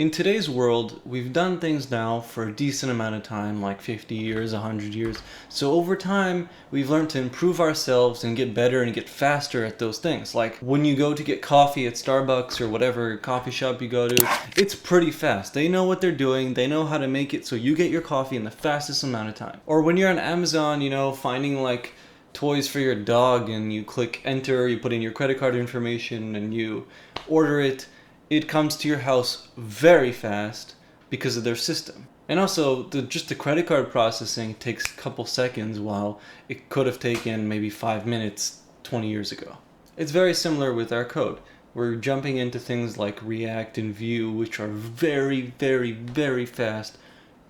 In today's world, we've done things now for a decent amount of time, like 50 years, 100 years. So over time, we've learned to improve ourselves and get better and get faster at those things. Like when you go to get coffee at Starbucks or whatever coffee shop you go to, it's pretty fast. They know what they're doing. They know how to make it so you get your coffee in the fastest amount of time. Or when you're on Amazon, finding like toys for your dog and you click enter, you put in your credit card information and you order it. It comes to your house very fast because of their system. And also, just the credit card processing takes a couple seconds while it could have taken maybe 5 minutes 20 years ago. It's very similar with our code. We're jumping into things like React and Vue, which are very, very, very fast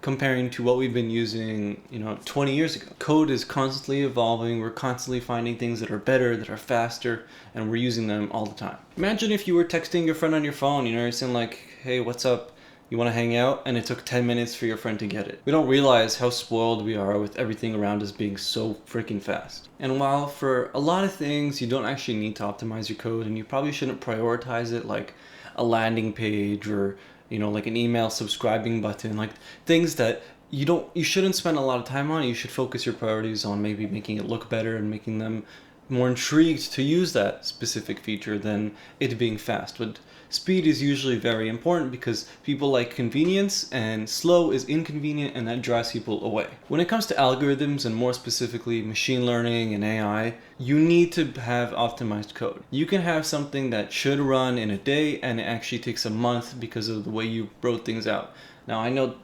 comparing to what we've been using, 20 years ago. Code is constantly evolving. We're constantly finding things that are better, that are faster, and we're using them all the time. Imagine if you were texting your friend on your phone, you're saying like, hey, what's up? You want to hang out? And it took 10 minutes for your friend to get it. We don't realize how spoiled we are with everything around us being so freaking fast. And while for a lot of things, you don't actually need to optimize your code, and you probably shouldn't prioritize it like a landing page or like an email subscribing button, like things that you shouldn't spend a lot of time on. You should focus your priorities on maybe making it look better and making them more intrigued to use that specific feature than it being fast. But speed is usually very important because people like convenience, and slow is inconvenient, and that drives people away. When it comes to algorithms, and more specifically machine learning and AI, you need to have optimized code. You can have something that should run in a day and it actually takes a month because of the way you wrote things out. Now, I know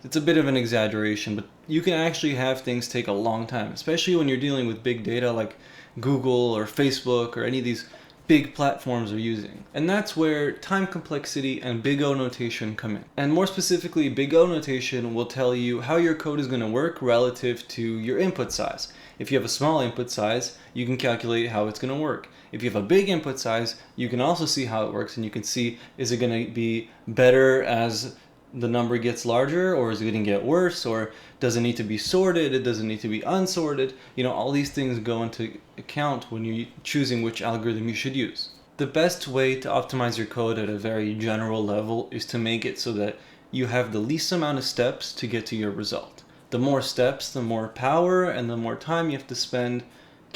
it's a bit of an exaggeration, but you can actually have things take a long time, especially when you're dealing with big data like Google or Facebook or any of these big platforms are using. And that's where time complexity and big O notation come in. And more specifically, big O notation will tell you how your code is going to work relative to your input size. If you have a small input size, you can calculate how it's going to work. If you have a big input size, you can also see how it works, and you can see, is it going to be better as the number gets larger, or is it going to get worse, or does it need to be sorted, it doesn't need to be unsorted. All these things go into account when you're choosing which algorithm you should use. The best way to optimize your code at a very general level is to make it so that you have the least amount of steps to get to your result. The more steps, the more power and the more time you have to spend,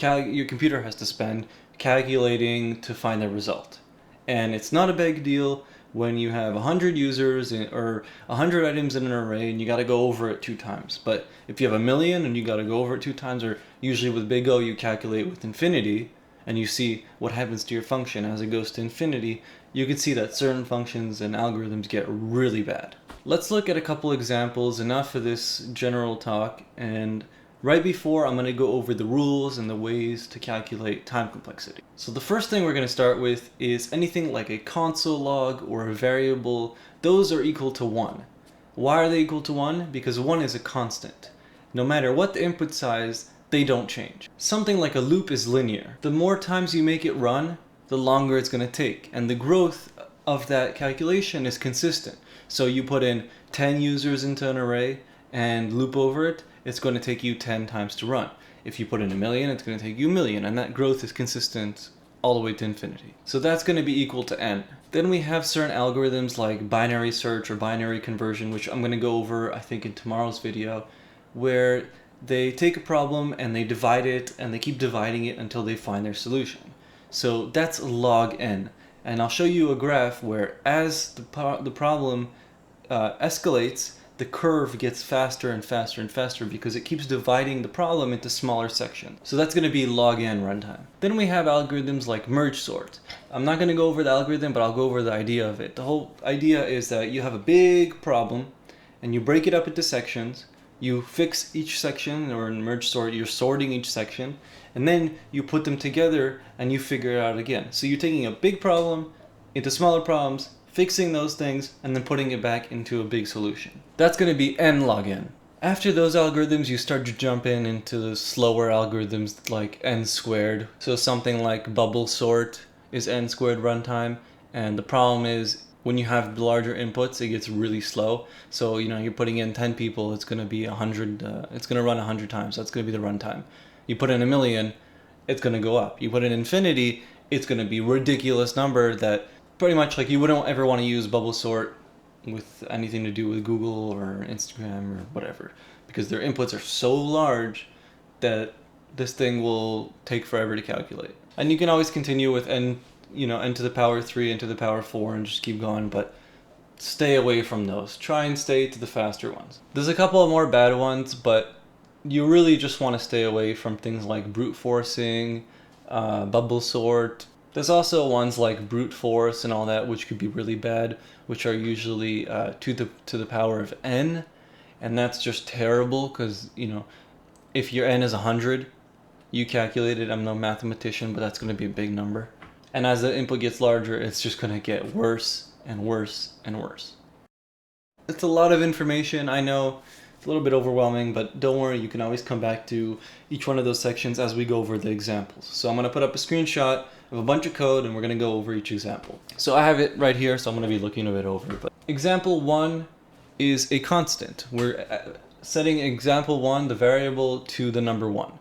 your computer has to spend calculating to find the result. And it's not a big deal when you have 100 users or 100 items in an array and you got to go over it 2 times. But if you have 1,000,000 and you got to go over it 2 times, or usually with big O you calculate with infinity and you see what happens to your function as it goes to infinity, you can see that certain functions and algorithms get really bad. Let's look at a couple examples, enough for this general talk, and right before, I'm going to go over the rules and the ways to calculate time complexity. So the first thing we're going to start with is anything like a console log or a variable. Those are equal to 1. Why are they equal to 1? Because 1 is a constant. No matter what the input size, they don't change. Something like a loop is linear. The more times you make it run, the longer it's going to take. And the growth of that calculation is consistent. So you put in 10 users into an array and loop over it, it's going to take you 10 times to run. If you put in 1,000,000, it's going to take you 1,000,000, and that growth is consistent all the way to infinity. So that's going to be equal to n. Then we have certain algorithms like binary search or binary conversion, which I'm going to go over, I think, in tomorrow's video, where they take a problem and they divide it, and they keep dividing it until they find their solution. So that's log n. And I'll show you a graph where as the problem escalates, the curve gets faster and faster and faster because it keeps dividing the problem into smaller sections. So that's going to be log n runtime. Then we have algorithms like merge sort. I'm not going to go over the algorithm, but I'll go over the idea of it. The whole idea is that you have a big problem and you break it up into sections. You fix each section, or in merge sort, you're sorting each section, and then you put them together and you figure it out again. So you're taking a big problem into smaller problems, fixing those things, and then putting it back into a big solution. That's going to be n log n. After those algorithms, you start to jump into the slower algorithms like n squared. So something like bubble sort is n squared runtime, and the problem is when you have larger inputs, it gets really slow. So you're putting in 10 people, it's going to be 100. It's going to run 100 times. That's going to be the runtime. You put in 1,000,000, it's going to go up. You put in infinity, it's going to be a ridiculous number that pretty much like you wouldn't ever want to use bubble sort with anything to do with Google or Instagram or whatever, because their inputs are so large that this thing will take forever to calculate. And you can always continue with n, n to the power 3, n to the power 4, and just keep going, but stay away from those. Try and stay to the faster ones. There's a couple of more bad ones, but you really just want to stay away from things like brute forcing, bubble sort. There's also ones like brute force and all that, which could be really bad, which are usually to the power of n, and that's just terrible because, if your n is 100, you calculate it. I'm no mathematician, but that's going to be a big number. And as the input gets larger, it's just going to get worse and worse and worse. It's a lot of information, I know. It's a little bit overwhelming, but don't worry, you can always come back to each one of those sections as we go over the examples. So I'm going to put up a screenshot of a bunch of code, and we're going to go over each example. So I have it right here, so I'm going to be looking it over. But example 1 is a constant. We're setting example 1, the variable, to the number 1.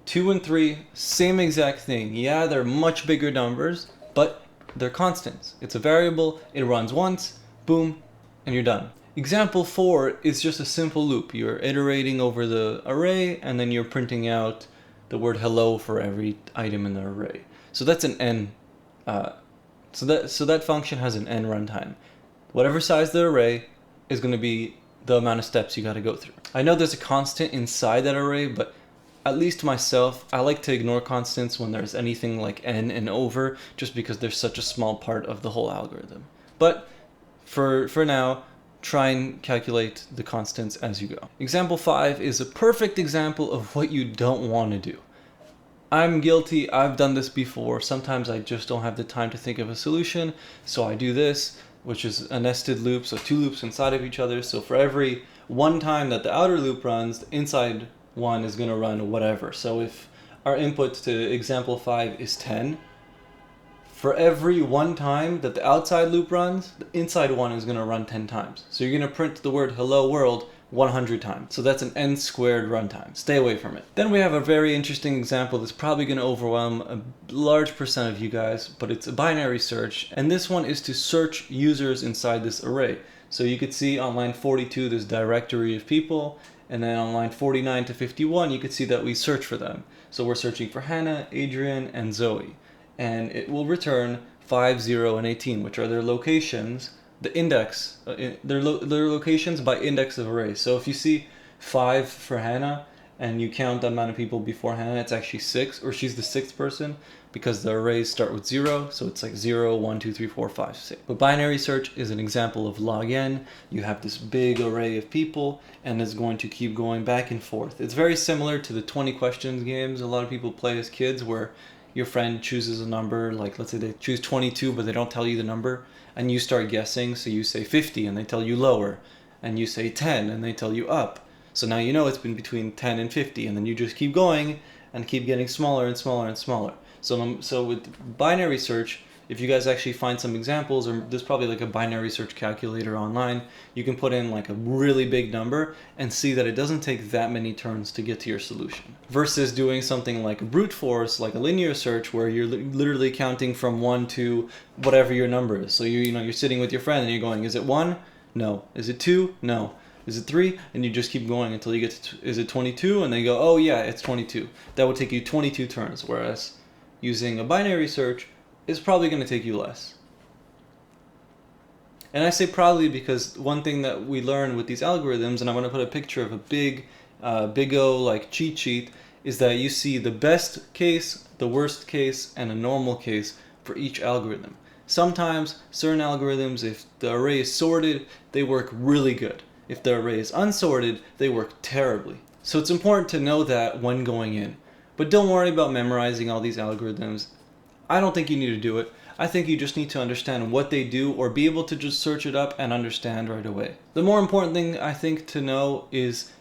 2 and 3, same exact thing. Yeah, they're much bigger numbers, but they're constants. It's a variable, it runs once, boom, and you're done. Example 4 is just a simple loop. You're iterating over the array, and then you're printing out the word hello for every item in the array. So that's an n. So that function has an n runtime. Whatever size the array is going to be the amount of steps you got to go through. I know there's a constant inside that array, but at least myself, I like to ignore constants when there's anything like n and over, just because they're such a small part of the whole algorithm. But for now, try and calculate the constants as you go. Example 5 is a perfect example of what you don't want to do. I'm guilty, I've done this before. Sometimes I just don't have the time to think of a solution, so I do this, which is a nested loop, so 2 loops inside of each other. So for every one time that the outer loop runs, the inside one is going to run whatever. So if our input to example 5 is 10, for every one time that the outside loop runs, the inside one is going to run 10 times. So you're going to print the word hello world 100 times. So that's an n squared runtime. Stay away from it. Then we have a very interesting example that's probably going to overwhelm a large percent of you guys, but it's a binary search. And this one is to search users inside this array. So you could see on line 42 this directory of people, and then on line 49 to 51 you could see that we search for them. So we're searching for Hannah, Adrian, and Zoe. And it will return 5, 0, and 18, which are their locations, the index, their locations by index of array. So if you see 5 for Hannah, and you count the amount of people before Hannah, it's actually 6, or she's the 6th person, because the arrays start with 0, so it's like 0, 1, 2, 3, 4, 5, 6. But binary search is an example of log n. You have this big array of people, and it's going to keep going back and forth. It's very similar to the 20 questions games a lot of people play as kids, where your friend chooses a number, like let's say they choose 22, but they don't tell you the number, and you start guessing, so you say 50, and they tell you lower, and you say 10, and they tell you up. So now you know it's been between 10 and 50, and then you just keep going, and keep getting smaller and smaller and smaller. So with binary search, if you guys actually find some examples, or there's probably like a binary search calculator online, you can put in like a really big number and see that it doesn't take that many turns to get to your solution. Versus doing something like brute force, like a linear search, where you're literally counting from 1 to whatever your number is. So you're sitting with your friend and you're going, is it 1? No. Is it 2? No. Is it 3? And you just keep going until you get to, is it 22? And they go, oh yeah, it's 22. That would take you 22 turns, whereas using a binary search is probably going to take you less. And I say probably because one thing that we learn with these algorithms, and I'm going to put a picture of a big O like cheat sheet, is that you see the best case, the worst case, and a normal case for each algorithm. Sometimes certain algorithms, if the array is sorted, they work really good. If the array is unsorted, they work terribly. So it's important to know that when going in. But don't worry about memorizing all these algorithms. I don't think you need to do it. I think you just need to understand what they do, or be able to just search it up and understand right away. The more important thing I think to know is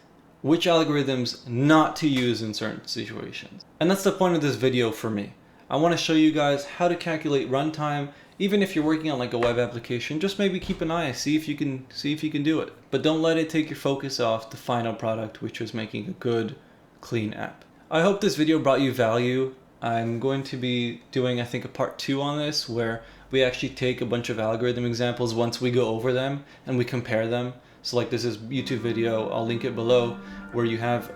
which algorithms not to use in certain situations. And that's the point of this video for me. I want to show you guys how to calculate runtime. Even if you're working on like a web application, just maybe keep an eye, see if you can do it. But don't let it take your focus off the final product, which is making a good, clean app. I hope this video brought you value. I'm going to be doing, I think, a part 2 on this, where we actually take a bunch of algorithm examples once we go over them and we compare them. So like this is YouTube video, I'll link it below, where you have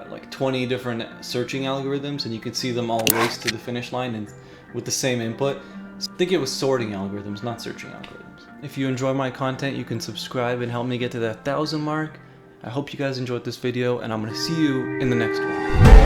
like 20 different searching algorithms and you can see them all race to the finish line and with the same input. I think it was sorting algorithms, not searching algorithms. If you enjoy my content, you can subscribe and help me get to that 1,000 mark. I hope you guys enjoyed this video, and I'm gonna see you in the next one.